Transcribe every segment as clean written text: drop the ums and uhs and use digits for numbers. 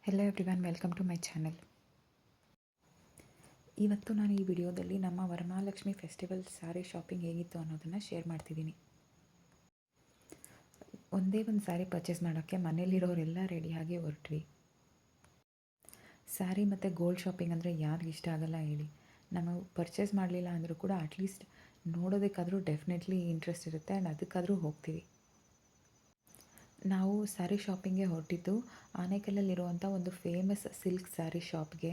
Hello everyone, welcome to my channel. ಇವತ್ತು ನಾನು ಈ ವಿಡಿಯೋದಲ್ಲಿ ನಮ್ಮ ವರಮಹಾಲಕ್ಷ್ಮಿ ಫೆಸ್ಟಿವಲ್ ಸ್ಯಾರಿ ಶಾಪಿಂಗ್ ಹೇಗಿತ್ತು ಅನ್ನೋದನ್ನು ಶೇರ್ ಮಾಡ್ತಿದ್ದೀನಿ. ಒಂದೇ ಒಂದು ಸ್ಯಾರಿ ಪರ್ಚೇಸ್ ಮಾಡೋಕ್ಕೆ ಮನೇಲಿರೋರೆಲ್ಲ ರೆಡಿಯಾಗಿ ಹೊರಟ್ವಿ. ಸ್ಯಾರಿ ಮತ್ತು ಗೋಲ್ಡ್ ಶಾಪಿಂಗ್ ಅಂದರೆ ಯಾರಿಗೆ ಇಷ್ಟ ಆಗಲ್ಲ ಹೇಳಿ. ನಾವು ಪರ್ಚೇಸ್ ಮಾಡಲಿಲ್ಲ ಅಂದರೂ ಕೂಡ ಅಟ್ಲೀಸ್ಟ್ ನೋಡೋದಕ್ಕಾದರೂ ಡೆಫಿನೆಟ್ಲಿ ಇಂಟ್ರೆಸ್ಟ್ ಇರುತ್ತೆ ಆ್ಯಂಡ್ ಅದಕ್ಕಾದರೂ ಹೋಗ್ತೀವಿ. ನಾವು ಸ್ಯಾರಿ ಶಾಪಿಂಗ್ಗೆ ಹೊರಟಿದ್ದು ಆನೇಕಲ್ಲಲ್ಲಿರುವಂಥ ಒಂದು ಫೇಮಸ್ ಸಿಲ್ಕ್ ಸ್ಯಾರಿ ಶಾಪ್ಗೆ.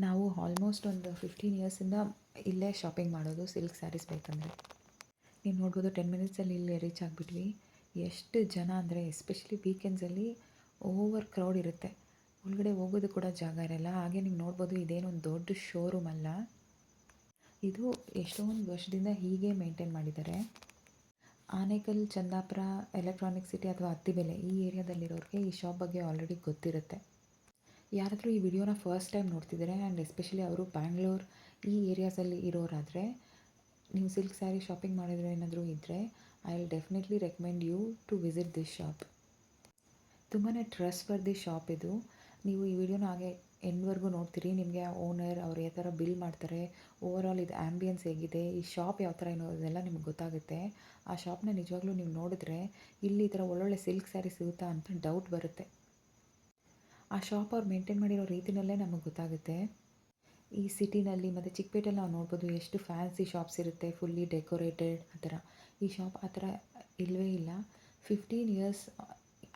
ನಾವು ಆಲ್ಮೋಸ್ಟ್ ಒಂದು 15 ಇಯರ್ಸಿಂದ ಇಲ್ಲೇ ಶಾಪಿಂಗ್ ಮಾಡೋದು ಸಿಲ್ಕ್ ಸ್ಯಾರೀಸ್ ಬೇಕಂದರೆ. ನೀವು ನೋಡ್ಬೋದು 10 ಮಿನಿಟ್ಸಲ್ಲಿ ಇಲ್ಲೇ ರೀಚ್ ಆಗಿಬಿಟ್ವಿ. ಎಷ್ಟು ಜನ ಅಂದರೆ ಎಸ್ಪೆಷಲಿ ವೀಕೆಂಡ್ಸಲ್ಲಿ ಓವರ್ ಕ್ರೌಡ್ ಇರುತ್ತೆ. ಒಳಗಡೆ ಹೋಗೋದು ಕೂಡ ಜಾಗ ಇರಲ್ಲ. ಹಾಗೆ ನೀವು ನೋಡ್ಬೋದು, ಇದೇನೊಂದು ಒಂದು ದೊಡ್ಡ ಶೋರೂಮ್ ಅಲ್ಲ, ಇದು ಎಷ್ಟೊಂದು ವರ್ಷದಿಂದ ಹೀಗೆ ಮೇಂಟೈನ್ ಮಾಡಿದ್ದಾರೆ. ಆನೇಕಲ್, ಚಂದಾಪುರ, ಎಲೆಕ್ಟ್ರಾನಿಕ್ ಸಿಟಿ ಅಥವಾ ಅತ್ತಿಬೆಲೆ ಈ ಏರಿಯಾದಲ್ಲಿರೋರಿಗೆ ಈ ಶಾಪ್ ಬಗ್ಗೆ ಆಲ್ರೆಡಿ ಗೊತ್ತಿರುತ್ತೆ. ಯಾರಾದರೂ ಈ ವಿಡಿಯೋನ ಫಸ್ಟ್ ಟೈಮ್ ನೋಡ್ತಿದ್ದಾರೆ ಆ್ಯಂಡ್ ಎಸ್ಪೆಷಲಿ ಅವರು ಬ್ಯಾಂಗ್ಳೂರ್ ಈ ಏರಿಯಾಸಲ್ಲಿ ಇರೋರಾದರೆ, ನೀವು ಸಿಲ್ಕ್ ಸ್ಯಾರಿ ಶಾಪಿಂಗ್ ಮಾಡಿದ್ರೆ ಏನಾದರೂ ಇದ್ದರೆ I will definitely recommend you to visit this shop. ತುಂಬಾ ಟ್ರಸ್ಟ್ ವರ್ದಿ ಶಾಪ್ ಇದು. ನೀವು ಈ ವಿಡಿಯೋನ ಹಾಗೆ ಎಂಡ್ವರೆಗೂ ನೋಡ್ತೀರಿ. ನಿಮಗೆ ಆ ಓನರ್ ಅವ್ರು ಯಾವ ಥರ ಬಿಲ್ ಮಾಡ್ತಾರೆ, ಓವರ್ ಆಲ್ ಇದು ಆ್ಯಂಬಿಯನ್ಸ್ ಹೇಗಿದೆ, ಈ ಶಾಪ್ ಯಾವ ಥರ ಅನ್ನೋದೆಲ್ಲ ನಿಮ್ಗೆ ಗೊತ್ತಾಗುತ್ತೆ. ಆ ಶಾಪ್ನ ನಿಜವಾಗ್ಲೂ ನೀವು ನೋಡಿದ್ರೆ ಇಲ್ಲಿ ಈ ಥರ ಒಳ್ಳೊಳ್ಳೆ ಸಿಲ್ಕ್ ಸ್ಯಾರಿ ಸಿಗುತ್ತಾ ಅಂತ ಡೌಟ್ ಬರುತ್ತೆ. ಆ ಶಾಪ್ ಅವ್ರು ಮೇಂಟೈನ್ ಮಾಡಿರೋ ರೀತಿಯಲ್ಲೇ ನಮಗೆ ಗೊತ್ತಾಗುತ್ತೆ. ಈ ಸಿಟಿನಲ್ಲಿ ಮತ್ತು ಚಿಕ್ಕಪೇಟೆಯಲ್ಲಿ ನಾವು ನೋಡ್ಬೋದು ಎಷ್ಟು ಫ್ಯಾನ್ಸಿ ಶಾಪ್ಸ್ ಇರುತ್ತೆ, ಫುಲ್ಲಿ ಡೆಕೋರೇಟೆಡ್ ಆ ಥರ. ಈ ಶಾಪ್ ಆ ಥರ ಇಲ್ಲವೇ ಇಲ್ಲ. 15 ಇಯರ್ಸ್,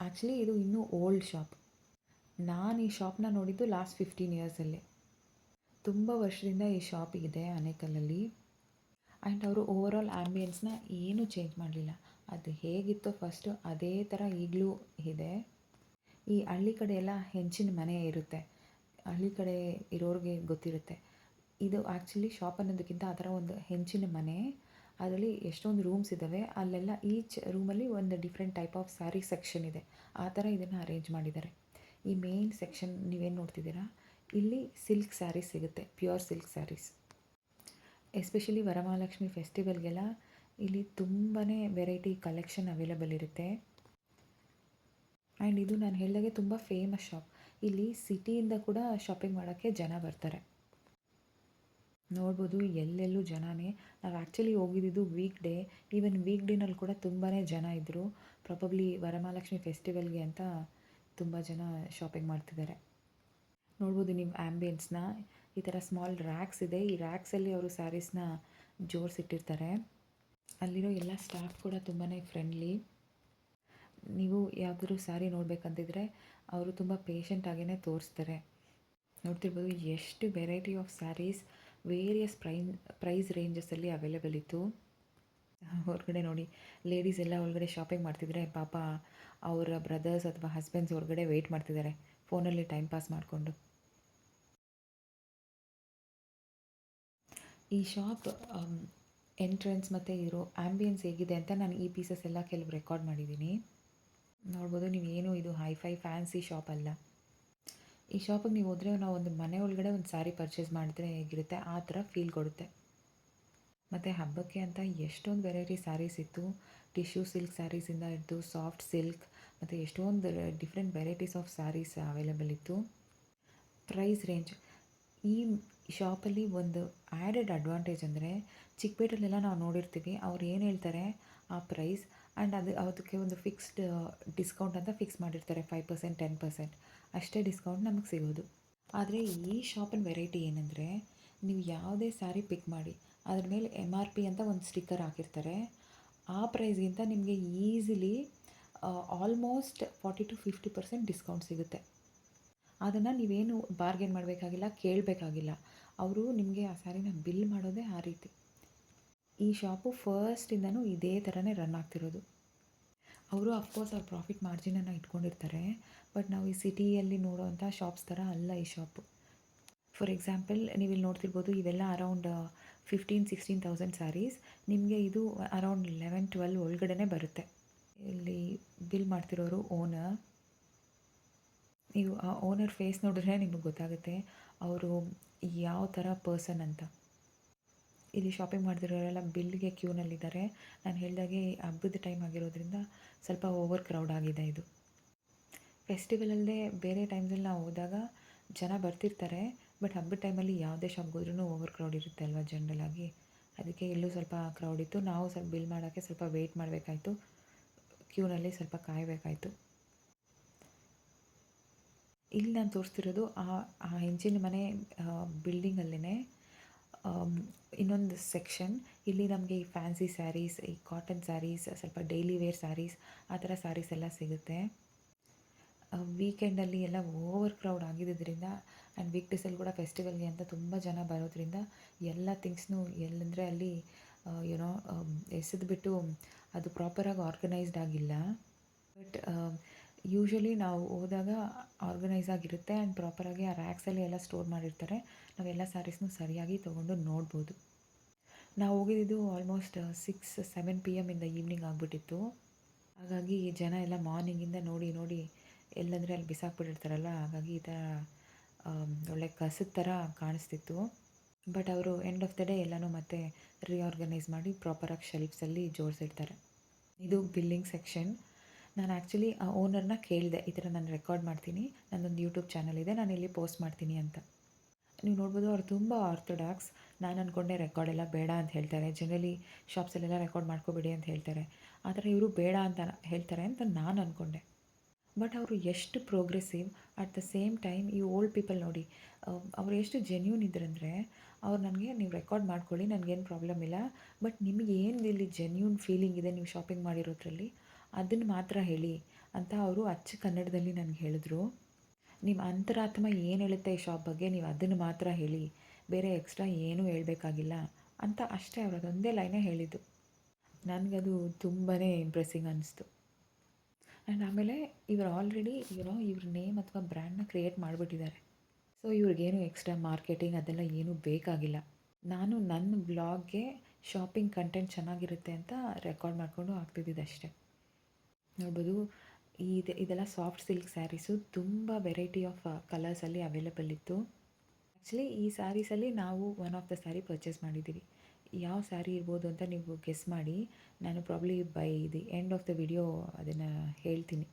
ಆ್ಯಕ್ಚುಲಿ ಇದು ಇನ್ನೂ ಓಲ್ಡ್ ಶಾಪ್. ನಾನು ಈ ಶಾಪ್ನ ನೋಡಿದ್ದು ಲಾಸ್ಟ್ 15 ಇಯರ್ಸಲ್ಲಿ. ತುಂಬ ವರ್ಷದಿಂದ ಈ ಶಾಪ್ ಇದೆ ಆನೇಕಲ್ಲಲ್ಲಿ. ಆ್ಯಂಡ್ ಅವರು ಓವರ್ ಆಲ್ ಆ್ಯಂಬಿಯನ್ಸ್ನ ಏನೂ ಚೇಂಜ್ ಮಾಡಲಿಲ್ಲ. ಅದು ಹೇಗಿತ್ತೋ ಫಸ್ಟು ಅದೇ ಥರ ಈಗಲೂ ಇದೆ. ಈ ಹಳ್ಳಿ ಕಡೆ ಎಲ್ಲ ಹೆಂಚಿನ ಮನೆ ಇರುತ್ತೆ, ಹಳ್ಳಿ ಕಡೆ ಇರೋರಿಗೆ ಗೊತ್ತಿರುತ್ತೆ. ಇದು ಆ್ಯಕ್ಚುಲಿ ಶಾಪ್ ಅನ್ನೋದಕ್ಕಿಂತ ಆ ಥರ ಒಂದು ಹೆಂಚಿನ ಮನೆ. ಅದರಲ್ಲಿ ಎಷ್ಟೊಂದು ರೂಮ್ಸ್ ಇದ್ದಾವೆ. ಅಲ್ಲೆಲ್ಲ ಈಚ್ ರೂಮಲ್ಲಿ ಒಂದು different type of sari section ಇದೆ. ಆ ಥರ ಇದನ್ನು ಅರೇಂಜ್ ಮಾಡಿದ್ದಾರೆ. ಈ ಮೇನ್ ಸೆಕ್ಷನ್ ನೀವೇನು ನೋಡ್ತಿದ್ದೀರಾ, ಇಲ್ಲಿ ಸಿಲ್ಕ್ ಸ್ಯಾರೀಸ್ ಸಿಗುತ್ತೆ, pure silk sarees. Especially Varamahalakshmi ಫೆಸ್ಟಿವಲ್ಗೆಲ್ಲ ಇಲ್ಲಿ ತುಂಬಾ ವೆರೈಟಿ ಕಲೆಕ್ಷನ್ ಅವೈಲೇಬಲ್ ಇರುತ್ತೆ. ಆ್ಯಂಡ್ ಇದು ನಾನು ಹೇಳಿದಾಗೆ ತುಂಬ ಫೇಮಸ್ ಶಾಪ್. ಇಲ್ಲಿ ಸಿಟಿಯಿಂದ ಕೂಡ ಶಾಪಿಂಗ್ ಮಾಡೋಕ್ಕೆ ಜನ ಬರ್ತಾರೆ. ನೋಡ್ಬೋದು ಎಲ್ಲೆಲ್ಲೂ ಜನನೇ. ನಾವು ಆ್ಯಕ್ಚುಲಿ ಹೋಗಿದ್ದು ವೀಕ್ ಡೇ. ಈವನ್ ವೀಕ್ ಡೇನಲ್ಲಿ ಕೂಡ ತುಂಬಾ ಜನ ಇದ್ದರು. ಪ್ರಾಬಬ್ಲಿ ವರಮಹಾಲಕ್ಷ್ಮಿ ಫೆಸ್ಟಿವಲ್ಗೆ ಅಂತ ತುಂಬ ಜನ ಶಾಪಿಂಗ್ ಮಾಡ್ತಿದ್ದಾರೆ. ನೋಡ್ಬೋದು ನೀವು ಆ್ಯಂಬಿಯನ್ಸ್ನ. ಈ ಥರ ಸ್ಮಾಲ್ ರ್ಯಾಕ್ಸ್ ಇದೆ. ಈ ರ್ಯಾಕ್ಸಲ್ಲಿ ಅವರು ಸ್ಯಾರೀಸ್ನ ಜೋಡಿಸಿಟ್ಟಿರ್ತಾರೆ. ಅಲ್ಲಿರೋ ಎಲ್ಲ ಸ್ಟಾಫ್ ಕೂಡ ತುಂಬಾ ಫ್ರೆಂಡ್ಲಿ. ನೀವು ಯಾವುದಾದ್ರೂ ಸ್ಯಾರಿ ನೋಡಬೇಕಂತಿದ್ರೆ ಅವರು ತುಂಬ ಪೇಷಂಟಾಗೇ ತೋರಿಸ್ತಾರೆ. ನೋಡ್ತಿರ್ಬೋದು ಎಷ್ಟು variety of sarees various price ರೇಂಜಸಲ್ಲಿ ಅವೈಲೇಬಲ್ ಇತ್ತು. ಹೊರಗಡೆ ನೋಡಿ, ಲೇಡೀಸ್ ಎಲ್ಲ ಒಳಗಡೆ ಶಾಪಿಂಗ್ ಮಾಡ್ತಿದ್ರೆ, ಪಾಪ ಅವರ ಬ್ರದರ್ಸ್ ಅಥವಾ ಹಸ್ಬೆಂಡ್ಸ್ ಹೊರಗಡೆ ವೆಯ್ಟ್ ಮಾಡ್ತಿದ್ದಾರೆ ಫೋನಲ್ಲಿ ಟೈಮ್ ಪಾಸ್ ಮಾಡಿಕೊಂಡು. ಈ ಶಾಪ್ ಎಂಟ್ರೆನ್ಸ್ ಮತ್ತು ಇರೋ ಆ್ಯಂಬಿಯನ್ಸ್ ಹೇಗಿದೆ ಅಂತ ನಾನು ಈ ಪೀಸಸ್ ಎಲ್ಲ ಕೆಲವು ರೆಕಾರ್ಡ್ ಮಾಡಿದ್ದೀನಿ. ನೋಡ್ಬೋದು ನೀವೇನು ಇದು ಹೈಫೈ ಫ್ಯಾನ್ಸಿ ಶಾಪ್ ಅಲ್ಲ. ಈ ಶಾಪಿಗೆ ನೀವು ಹೋದರೆ ನಾವು ಒಂದು ಮನೆ ಒಳಗಡೆ ಒಂದು ಸ್ಯಾರಿ ಪರ್ಚೇಸ್ ಮಾಡಿದ್ರೆ ಹೇಗಿರುತ್ತೆ ಆ ಥರ ಫೀಲ್ ಕೊಡುತ್ತೆ. ಮತ್ತು ಹಬ್ಬಕ್ಕೆ ಅಂತ ಎಷ್ಟೊಂದು ವೆರೈಟಿ ಸ್ಯಾರೀಸ್ ಇತ್ತು. ಟಿಶ್ಯೂ ಸಿಲ್ಕ್ ಸ್ಯಾರೀಸಿಂದ ಹಿಡಿದು ಸಾಫ್ಟ್ ಸಿಲ್ಕ್ ಮತ್ತು ಎಷ್ಟೊಂದು different varieties of saris available ಇತ್ತು. ಪ್ರೈಸ್ ರೇಂಜ್, ಈ ಶಾಪಲ್ಲಿ ಒಂದು ಆ್ಯಡೆಡ್ ಅಡ್ವಾಂಟೇಜ್ ಅಂದರೆ, ಚಿಕ್ಕಪೇಟೆಲೆಲ್ಲ ನಾವು ನೋಡಿರ್ತೀವಿ ಅವ್ರು ಏನು ಹೇಳ್ತಾರೆ ಆ ಪ್ರೈಸ್, ಆ್ಯಂಡ್ ಅದಕ್ಕೆ ಒಂದು ಫಿಕ್ಸ್ಡ್ ಡಿಸ್ಕೌಂಟ್ ಅಂತ ಫಿಕ್ಸ್ ಮಾಡಿರ್ತಾರೆ. 5%, 10% ಅಷ್ಟೇ ಡಿಸ್ಕೌಂಟ್ ನಮಗೆ ಸಿಗೋದು. ಆದರೆ ಈ ಶಾಪಿನ ವೆರೈಟಿ ಏನಂದರೆ, ನೀವು ಯಾವುದೇ ಸ್ಯಾರಿ ಪಿಕ್ ಮಾಡಿ ಅದ್ರ ಮೇಲೆ MRP ಅಂತ ಒಂದು ಸ್ಟಿಕ್ಕರ್ ಹಾಕಿರ್ತಾರೆ. ಆ ಪ್ರೈಸ್ಗಿಂತ ನಿಮಗೆ ಈಸಿಲಿ ಆಲ್ಮೋಸ್ಟ್ 40-50% ಡಿಸ್ಕೌಂಟ್ ಸಿಗುತ್ತೆ. ಅದನ್ನು ನೀವೇನು ಬಾರ್ಗೇನ್ ಮಾಡಬೇಕಾಗಿಲ್ಲ, ಕೇಳಬೇಕಾಗಿಲ್ಲ. ಅವರು ನಿಮಗೆ ಆ ಸ್ಯಾರಿನ ಬಿಲ್ ಮಾಡೋದೇ ಆ ರೀತಿ. ಈ ಶಾಪು ಫಸ್ಟಿಂದನೂ ಇದೇ ಥರನೇ ರನ್ ಆಗ್ತಿರೋದು. ಅವರು ಅಫ್ಕೋರ್ಸ್ ಅವ್ರ ಪ್ರಾಫಿಟ್ ಮಾರ್ಜಿನನ್ನು ಇಟ್ಕೊಂಡಿರ್ತಾರೆ. ಬಟ್ ನಾವು ಈ ಸಿಟಿಯಲ್ಲಿ ನೋಡೋವಂಥ ಶಾಪ್ಸ್ ಥರ ಅಲ್ಲ ಈ ಶಾಪು. ಫಾರ್ ಎಕ್ಸಾಂಪಲ್ ನೀವಿಲ್ಲಿ ನೋಡ್ತಿರ್ಬೋದು, ಇವೆಲ್ಲ ಅರೌಂಡ್ 15,000-16,000 ಸ್ಯಾರೀಸ್. ನಿಮಗೆ ಇದು ಅರೌಂಡ್ 11-12 ಒಳಗಡೆ ಬರುತ್ತೆ. ಇಲ್ಲಿ ಬಿಲ್ ಮಾಡ್ತಿರೋರು ಓನರ್. ನೀವು ಆ ಓನರ್ ಫೇಸ್ ನೋಡಿದ್ರೆ ನಿಮಗೆ ಗೊತ್ತಾಗುತ್ತೆ ಅವರು ಯಾವ ಥರ ಪರ್ಸನ್ ಅಂತ. ಇಲ್ಲಿ ಶಾಪಿಂಗ್ ಮಾಡ್ತಿರೋರೆಲ್ಲ ಬಿಲ್ಗೆ ಕ್ಯೂನಲ್ಲಿದ್ದಾರೆ. ನಾನು ಹೇಳಿದಾಗೆ ಹಬ್ಬದ ಟೈಮ್ ಆಗಿರೋದ್ರಿಂದ ಸ್ವಲ್ಪ ಓವರ್ ಕ್ರೌಡ್ ಆಗಿದೆ ಇದು. ಫೆಸ್ಟಿವಲ್ ಅಲ್ಲದೆ ಬೇರೆ ಟೈಮ್ಸಲ್ಲಿ ನಾವು ಹೋದಾಗ ಜನ ಬರ್ತಿರ್ತಾರೆ. ಬಟ್ ಹಬ್ಬದ ಟೈಮಲ್ಲಿ ಯಾವುದೇ ಶಾಪ್ಗೆ ಹೋದ್ರೂ ಓವರ್ ಕ್ರೌಡ್ ಇರುತ್ತೆ ಅಲ್ವಾ ಜನರಲಾಗಿ. ಅದಕ್ಕೆ ಇಲ್ಲೂ ಸ್ವಲ್ಪ ಕ್ರೌಡ್ ಇತ್ತು. ನಾವು ಸ್ವಲ್ಪ ಬಿಲ್ ಮಾಡೋಕ್ಕೆ ಸ್ವಲ್ಪ ವೆಯ್ಟ್ ಮಾಡಬೇಕಾಯ್ತು. ಕ್ಯೂನಲ್ಲಿ ಸ್ವಲ್ಪ ಕಾಯಬೇಕಾಯಿತು. ಇಲ್ಲಿ ನಾನು ತೋರಿಸ್ತಿರೋದು ಆ ಹೆಂಚಿನ ಮನೆ ಬಿಲ್ಡಿಂಗಲ್ಲೇ ಇನ್ನೊಂದು ಸೆಕ್ಷನ್. ಇಲ್ಲಿ ನಮಗೆ ಈ ಫ್ಯಾನ್ಸಿ ಸ್ಯಾರೀಸ್, ಈ ಕಾಟನ್ ಸ್ಯಾರೀಸ್, ಸ್ವಲ್ಪ ಡೈಲಿ ವೇರ್ ಸ್ಯಾರೀಸ್, ಆ ಥರ ಸ್ಯಾರೀಸ್ ಎಲ್ಲ ಸಿಗುತ್ತೆ. ವೀಕೆಂಡಲ್ಲಿ ಎಲ್ಲ ಓವರ್ ಕ್ರೌಡ್ ಆಗಿದ್ದರಿಂದ ಆ್ಯಂಡ್ ವೀಕ್ ಡೇಸಲ್ಲಿ ಕೂಡ ಫೆಸ್ಟಿವಲ್ಗೆ ಅಂತ ತುಂಬ ಜನ ಬರೋದ್ರಿಂದ ಎಲ್ಲ ಥಿಂಗ್ಸ್ನೂ ಎಲ್ಲಂದರೆ ಅಲ್ಲಿ ಏನೋ ಎಸೆದುಬಿಟ್ಟು ಅದು ಪ್ರಾಪರಾಗಿ ಆರ್ಗನೈಸ್ಡ್ ಆಗಿಲ್ಲ. ಬಟ್ ಯೂಶ್ವಲಿ ನಾವು ಹೋದಾಗ ಆರ್ಗನೈಸ್ ಆಗಿರುತ್ತೆ ಆ್ಯಂಡ್ ಪ್ರಾಪರಾಗಿ ಆ ರ್ಯಾಕ್ಸಲ್ಲಿ ಎಲ್ಲ ಸ್ಟೋರ್ ಮಾಡಿರ್ತಾರೆ. ನಾವೆಲ್ಲ ಸ್ಯಾರೀಸ್ನೂ ಸರಿಯಾಗಿ ತೊಗೊಂಡು ನೋಡ್ಬೋದು. ನಾವು ಹೋಗಿದ್ದು ಆಲ್ಮೋಸ್ಟ್ 6-7 PM ಇಂದ ಈವ್ನಿಂಗ್ ಆಗಿಬಿಟ್ಟಿತ್ತು. ಹಾಗಾಗಿ ಜನ ಎಲ್ಲ ಮಾರ್ನಿಂಗಿಂದ ನೋಡಿ ನೋಡಿ ಎಲ್ಲಂದರೆ ಅಲ್ಲಿ ಬಿಸಾಕ್ಬಿಟ್ಟಿರ್ತಾರಲ್ಲ, ಹಾಗಾಗಿ ಈ ಥರ ಒಳ್ಳೆ ಕಸದ ಥರ ಕಾಣಿಸ್ತಿತ್ತು. ಬಟ್ ಅವರು ಎಂಡ್ ಆಫ್ ದ ಡೇ ಎಲ್ಲನೂ ಮತ್ತೆ ರಿಆರ್ಗನೈಸ್ ಮಾಡಿ ಪ್ರಾಪರಾಗಿ ಶೆಲ್ಫ್ಸಲ್ಲಿ ಜೋಡಿಸಿರ್ತಾರೆ. ಇದು ಬಿಲ್ಲಿಂಗ್ ಸೆಕ್ಷನ್. ನಾನು ಆ್ಯಕ್ಚುಲಿ ಆ ಓನರ್ನ ಕೇಳಿದೆ, ಈ ಥರ ನಾನು ರೆಕಾರ್ಡ್ ಮಾಡ್ತೀನಿ, ನನ್ನೊಂದು ಯೂಟ್ಯೂಬ್ ಚಾನಲ್ ಇದೆ, ನಾನು ಇಲ್ಲಿ ಪೋಸ್ಟ್ ಮಾಡ್ತೀನಿ ಅಂತ. ನೀವು ನೋಡ್ಬೋದು ಅವ್ರು ತುಂಬ ಆರ್ಥೋಡಾಕ್ಸ್. ನಾನು ಅಂದ್ಕೊಂಡೆ ರೆಕಾರ್ಡ್ ಎಲ್ಲ ಬೇಡ ಅಂತ ಹೇಳ್ತಾರೆ. ಜನರಲಿ ಶಾಪ್ಸಲ್ಲೆಲ್ಲ ರೆಕಾರ್ಡ್ ಮಾಡ್ಕೋಬೇಡಿ ಅಂತ ಹೇಳ್ತಾರೆ. ಆ ಥರ ಇವರು ಬೇಡ ಅಂತ ಹೇಳ್ತಾರೆ ಅಂತ ನಾನು ಅಂದ್ಕೊಂಡೆ. ಬಟ್ ಅವರು ಎಷ್ಟು progressive, at the same time ಈ ಓಲ್ಡ್ ಪೀಪಲ್ ನೋಡಿ, ಅವ್ರು ಎಷ್ಟು ಜೆನ್ಯೂನ್ ಇದ್ರಂದರೆ, ಅವ್ರು ನನಗೆ ನೀವು ರೆಕಾರ್ಡ್ ಮಾಡ್ಕೊಳ್ಳಿ, ನನಗೇನು ಪ್ರಾಬ್ಲಮ್ ಇಲ್ಲ, ಬಟ್ ನಿಮಗೆ ಏನು ಇಲ್ಲಿ ಜೆನ್ಯೂನ್ ಫೀಲಿಂಗ್ ಇದೆ ನೀವು ಶಾಪಿಂಗ್ ಮಾಡಿರೋದ್ರಲ್ಲಿ, ಅದನ್ನು ಮಾತ್ರ ಹೇಳಿ ಅಂತ ಅವರು ಅಚ್ಚ ಕನ್ನಡದಲ್ಲಿ ನನಗೆ ಹೇಳಿದ್ರು. ನಿಮ್ಮ ಅಂತರಾತ್ಮ ಏನು ಹೇಳುತ್ತೆ ಈ ಶಾಪ್ ಬಗ್ಗೆ, ನೀವು ಅದನ್ನು ಮಾತ್ರ ಹೇಳಿ, ಬೇರೆ ಎಕ್ಸ್ಟ್ರಾ ಏನೂ ಹೇಳಬೇಕಾಗಿಲ್ಲ ಅಂತ ಅಷ್ಟೇ. ಅವರು ಅದೊಂದೇ ಲೈನೇ ಹೇಳಿದ್ದು. ನನಗದು ತುಂಬಾ ಇಂಪ್ರೆಸ್ಸಿಂಗ್ ಅನ್ನಿಸ್ತು. ಆ್ಯಂಡ್ ಆಮೇಲೆ ಇವರು ಆಲ್ರೆಡಿ ಇವ್ರ ನೇಮ್ ಅಥವಾ ಬ್ರ್ಯಾಂಡ್ನ ಕ್ರಿಯೇಟ್ ಮಾಡಿಬಿಟ್ಟಿದ್ದಾರೆ. ಸೊ ಇವ್ರಿಗೇನು ಎಕ್ಸ್ಟ್ರಾ ಮಾರ್ಕೆಟಿಂಗ್ ಅದೆಲ್ಲ ಏನೂ ಬೇಕಾಗಿಲ್ಲ. ನಾನು ನನ್ನ ಬ್ಲಾಗ್ಗೆ ಶಾಪಿಂಗ್ ಕಂಟೆಂಟ್ ಚೆನ್ನಾಗಿರುತ್ತೆ ಅಂತ ರೆಕಾರ್ಡ್ ಮಾಡಿಕೊಂಡು ಹಾಕ್ತಿದ್ದಿದ್ದು ಅಷ್ಟೇ. ನೋಡ್ಬೋದು ಇದೆಲ್ಲ ಸಾಫ್ಟ್ ಸಿಲ್ಕ್ ಸ್ಯಾರೀಸು. ತುಂಬ ವೆರೈಟಿ ಆಫ್ ಕಲರ್ಸಲ್ಲಿ ಅವೈಲೇಬಲ್ ಇತ್ತು. ಆ್ಯಕ್ಚುಲಿ ಈ ಸ್ಯಾರೀಸಲ್ಲಿ ನಾವು one of the sari purchase ಮಾಡಿದ್ದೀವಿ. ಯಾವ ಸ್ಯಾರಿ ಇರ್ಬೋದು ಅಂತ ನೀವು ಗೆಸ್ ಮಾಡಿ. ನಾನು probably by the end of the video ಅದನ್ನು ಹೇಳ್ತೀನಿ.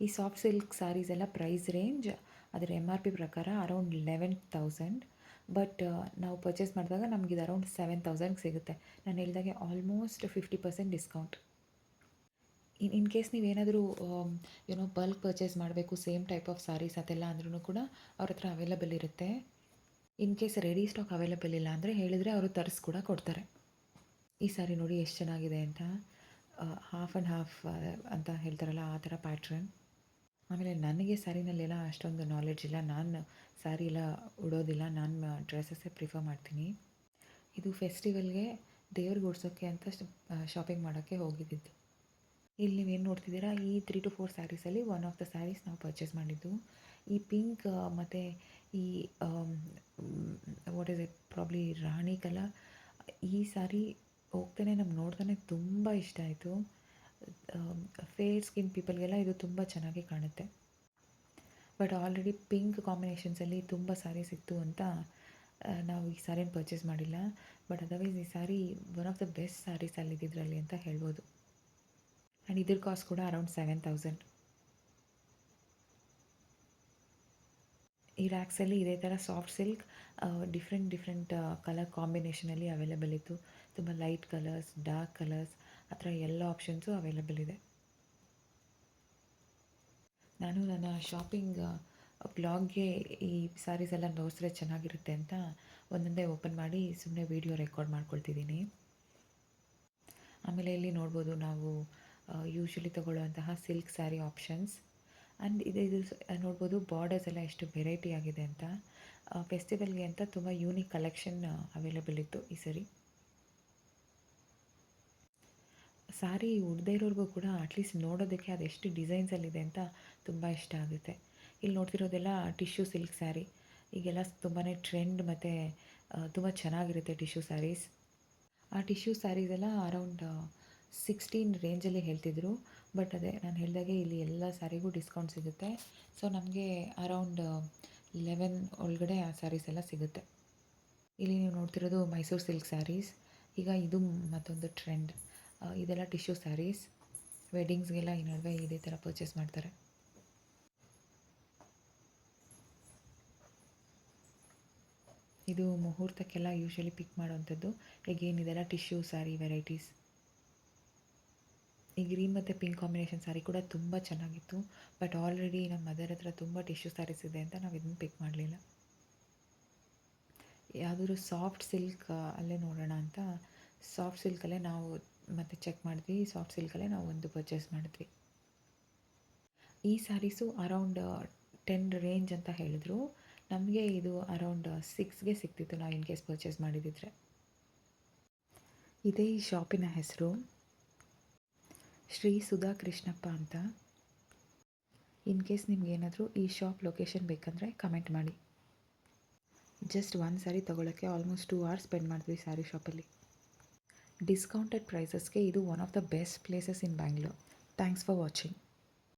ಈ ಸಾಫ್ಟ್ ಸಿಲ್ಕ್ ಸ್ಯಾರೀಸ್ ಎಲ್ಲ ಪ್ರೈಸ್ ರೇಂಜ್ ಅದರ MRP ಪ್ರಕಾರ ಅರೌಂಡ್ 11,000. ಬಟ್ ನಾವು ಪರ್ಚೇಸ್ ಮಾಡಿದಾಗ ನಮಗಿದು ಅರೌಂಡ್ 7,000 ಸಿಗುತ್ತೆ. ನಾನು ಹೇಳಿದಾಗೆ ಆಲ್ಮೋಸ್ಟ್ 50% ಡಿಸ್ಕೌಂಟ್. ಇನ್ ಕೇಸ್ ನೀವೇನಾದರೂ ಬಲ್ಕ್ ಪರ್ಚೇಸ್ ಮಾಡಬೇಕು ಸೇಮ್ ಟೈಪ್ ಆಫ್ ಸ್ಯಾರೀಸ್ ಅದೆಲ್ಲ ಅಂದ್ರೂ ಕೂಡ ಅವ್ರ ಹತ್ರ ಅವೈಲೇಬಲ್ ಇರುತ್ತೆ. In case ready stock available ಇಲ್ಲ ಅಂದರೆ ಹೇಳಿದರೆ ಅವರು ತರಿಸ್ಕೂಡ ಕೊಡ್ತಾರೆ. ಈ ಸ್ಯಾರಿ ನೋಡಿ ಎಷ್ಟು ಚೆನ್ನಾಗಿದೆ ಅಂತ. ಹಾಫ್ ಆ್ಯಂಡ್ ಹಾಫ್ ಅಂತ ಹೇಳ್ತಾರಲ್ಲ, ಆ ಥರ ಪ್ಯಾಟ್ರನ್. ಆಮೇಲೆ ನನಗೆ ಸ್ಯಾರಿನಲ್ಲೆಲ್ಲ ಅಷ್ಟೊಂದು ನಾಲೆಡ್ಜ್ ಇಲ್ಲ. ನಾನು ಸ್ಯಾರಿ ಎಲ್ಲ ಉಡೋದಿಲ್ಲ. ನಾನು ಡ್ರೆಸ್ಸಸ್ಸೇ ಪ್ರಿಫರ್ ಮಾಡ್ತೀನಿ. ಇದು ಫೆಸ್ಟಿವಲ್ಗೆ ದೇವ್ರಿಗೆ ಉಡ್ಸೋಕ್ಕೆ ಅಂತ ಶಾಪಿಂಗ್ ಮಾಡೋಕ್ಕೆ ಹೋಗಿದ್ದಿದ್ದು. ಇಲ್ಲಿ ನೀವೇನು ನೋಡ್ತಿದ್ದೀರಾ, ಈ 3 to 4 ಸ್ಯಾರೀಸಲ್ಲಿ ಒನ್ ಆಫ್ ದ ಸ್ಯಾರೀಸ್ ನಾವು ಪರ್ಚೇಸ್ ಮಾಡಿದ್ದು. ಈ ಪಿಂಕ್ ಮತ್ತು ಈ what is it probably rani colour, ಈ ಸ್ಯಾರಿ ಹೋಗ್ತಾನೆ ನಮ್ಗೆ ನೋಡ್ತಾನೆ ತುಂಬ ಇಷ್ಟ ಆಯಿತು. ಫೇರ್ ಸ್ಕಿನ್ ಪೀಪಲ್ಗೆಲ್ಲ ಇದು ತುಂಬ ಚೆನ್ನಾಗಿ ಕಾಣುತ್ತೆ. ಬಟ್ ಆಲ್ರೆಡಿ ಪಿಂಕ್ ಕಾಂಬಿನೇಷನ್ಸಲ್ಲಿ ತುಂಬ ಸ್ಯಾರೀಸ್ ಇತ್ತು ಅಂತ ನಾವು ಈ ಸ್ಯಾರಿನ ಪರ್ಚೇಸ್ ಮಾಡಿಲ್ಲ. ಬಟ್ ಅದರ್ವೈಸ್ ಈ saree one of the best sarees ಅಲ್ಲಿದ್ದರಲ್ಲಿ ಅಂತ ಹೇಳ್ಬೋದು. ಆ್ಯಂಡ್ ಇದ್ರ ಕಾಸ್ಟ್ ಕೂಡ ಅರೌಂಡ್ 7,000. ಈ ರ್ಯಾಕ್ಸಲ್ಲಿ ಇದೇ ಥರ ಸಾಫ್ಟ್ ಸಿಲ್ಕ್ ಡಿಫ್ರೆಂಟ್ ಕಲರ್ ಕಾಂಬಿನೇಷನಲ್ಲಿ ಅವೈಲೇಬಲ್ ಇತ್ತು. ತುಂಬ ಲೈಟ್ ಕಲರ್ಸ್, ಡಾರ್ಕ್ ಕಲರ್ಸ್, ಆ ಥರ ಎಲ್ಲ ಆಪ್ಷನ್ಸು ಅವೈಲೇಬಲ್ ಇದೆ. ನಾನು ನನ್ನ ಶಾಪಿಂಗ್ ಬ್ಲಾಗ್ಗೆ ಈ ಸ್ಯಾರೀಸ್ ಎಲ್ಲ ತೋರಿಸಿದ್ರೆ ಚೆನ್ನಾಗಿರುತ್ತೆ ಅಂತ ಒಂದೊಂದೇ ಓಪನ್ ಮಾಡಿ ಸುಮ್ಮನೆ ವೀಡಿಯೋ ರೆಕಾರ್ಡ್ ಮಾಡ್ಕೊಳ್ತಿದ್ದೀನಿ. ಆಮೇಲೆ ಇಲ್ಲಿ ನೋಡ್ಬೋದು ನಾವು ಯೂಶ್ವಲಿ ತೊಗೊಳ್ಳುವಂತಹ ಸಿಲ್ಕ್ ಸ್ಯಾರಿ ಆಪ್ಷನ್ಸ್. ಆ್ಯಂಡ್ ಇದು ನೋಡ್ಬೋದು ಬಾರ್ಡರ್ಸ್ ಎಲ್ಲ ಎಷ್ಟು ವೆರೈಟಿ ಆಗಿದೆ ಅಂತ. ಫೆಸ್ಟಿವಲ್ಗೆ ಅಂತ ತುಂಬ ಯೂನಿಕ್ ಕಲೆಕ್ಷನ್ ಅವೈಲೇಬಲ್ ಇತ್ತು ಈ ಸರಿ. ಸ್ಯಾರಿ ಉಡದೇ ಇರೋರಿಗೂ ಕೂಡ ಅಟ್ಲೀಸ್ಟ್ ನೋಡೋದಕ್ಕೆ ಅದೆಷ್ಟು ಡಿಸೈನ್ಸಲ್ಲಿದೆ ಅಂತ ತುಂಬ ಇಷ್ಟ ಆಗುತ್ತೆ. ಇಲ್ಲಿ ನೋಡ್ತಿರೋದೆಲ್ಲ ಟಿಶ್ಯೂ ಸಿಲ್ಕ್ ಸ್ಯಾರಿ. ಈಗೆಲ್ಲ ತುಂಬಾ ಟ್ರೆಂಡ್ ಮತ್ತು ತುಂಬ ಚೆನ್ನಾಗಿರುತ್ತೆ ಟಿಶ್ಯೂ ಸ್ಯಾರೀಸ್. ಆ ಟಿಶ್ಯೂ ಸ್ಯಾರೀಸ್ ಎಲ್ಲ ಅರೌಂಡ್ 16 ರೇಂಜಲ್ಲಿ ಹೇಳ್ತಿದ್ರು. ಬಟ್ ಅದೇ ನಾನು ಹೇಳಿದಾಗೆ ಇಲ್ಲಿ ಎಲ್ಲ ಸ್ಯಾರಿಗೂ ಡಿಸ್ಕೌಂಟ್ ಸಿಗುತ್ತೆ. ಸೊ ನಮಗೆ ಅರೌಂಡ್ 11 ಒಳಗಡೆ ಆ ಸ್ಯಾರೀಸ್ ಎಲ್ಲ ಸಿಗುತ್ತೆ. ಇಲ್ಲಿ ನೀವು ನೋಡ್ತಿರೋದು ಮೈಸೂರು ಸಿಲ್ಕ್ ಸ್ಯಾರೀಸ್. ಈಗ ಇದು ಮತ್ತೊಂದು ಟ್ರೆಂಡ್. ಇದೆಲ್ಲ ಟಿಶ್ಯೂ ಸ್ಯಾರೀಸ್. ವೆಡ್ಡಿಂಗ್ಸ್ಗೆಲ್ಲ ಈ ನಡುವೆ ಇದೇ ಥರ ಪರ್ಚೇಸ್ ಮಾಡ್ತಾರೆ. ಇದು ಮುಹೂರ್ತಕ್ಕೆಲ್ಲ ಯೂಶ್ವಲಿ ಪಿಕ್ ಮಾಡೋವಂಥದ್ದು. ಎಗೇನ್ ಇದೆಲ್ಲ ಟಿಶ್ಯೂ ಸ್ಯಾರಿ ವೆರೈಟೀಸ್. ಈ ಗ್ರೀನ್ ಮತ್ತು ಪಿಂಕ್ ಕಾಂಬಿನೇಷನ್ ಸ್ಯಾರಿ ಕೂಡ ತುಂಬ ಚೆನ್ನಾಗಿತ್ತು. ಬಟ್ ಆಲ್ರೆಡಿ ನಮ್ಮ ಮದರ್ ಹತ್ರ ತುಂಬ ಟಿಶ್ಯೂ ಸ್ಯಾರೀಸ್ ಇದೆ ಅಂತ ನಾವು ಇದನ್ನು ಪಿಕ್ ಮಾಡಲಿಲ್ಲ. ಯಾವುದಾದ್ರು ಸಾಫ್ಟ್ ಸಿಲ್ಕ್ ಅಲ್ಲೇ ನೋಡೋಣ ಅಂತ ಸಾಫ್ಟ್ ಸಿಲ್ಕಲ್ಲೇ ನಾವು ಮತ್ತೆ ಚೆಕ್ ಮಾಡಿದ್ವಿ. ಸಾಫ್ಟ್ ಸಿಲ್ಕಲ್ಲೇ ನಾವು ಒಂದು ಪರ್ಚೇಸ್ ಮಾಡಿದ್ವಿ. ಈ ಸ್ಯಾರೀಸು ಅರೌಂಡ್ 10 ರೇಂಜ್ ಅಂತ ಹೇಳಿದ್ರು. ನಮಗೆ ಇದು ಅರೌಂಡ್ 6ಗೆ ಸಿಗ್ತಿತ್ತು ನಾವು ಇನ್ ಕೇಸ್ ಪರ್ಚೇಸ್ ಮಾಡಿದ್ದಿದ್ರೆ. ಇದೇ ಈ ಶಾಪಿನ ಹೆಸರು, ಶ್ರೀ ಸುಧಾ ಕೃಷ್ಣಪ್ಪ ಅಂತ. ಇನ್ ಕೇಸ್ ನಿಮ್ಗೇನಾದರೂ ಈ ಶಾಪ್ ಲೊಕೇಶನ್ ಬೇಕಂದರೆ ಕಮೆಂಟ್ ಮಾಡಿ. ಜಸ್ಟ್ ಒಂದು ಸ್ಯಾರಿ ತೊಗೊಳಕ್ಕೆ ಆಲ್ಮೋಸ್ಟ್ 2 ಅವರ್ಸ್ ಸ್ಪೆಂಡ್ ಮಾಡಿದ್ವಿ ಸ್ಯಾರಿ ಶಾಪಲ್ಲಿ. ಡಿಸ್ಕೌಂಟೆಡ್ ಪ್ರೈಸಸ್ಗೆ ಇದು one of the best places in Bangalore. Thanks for watching.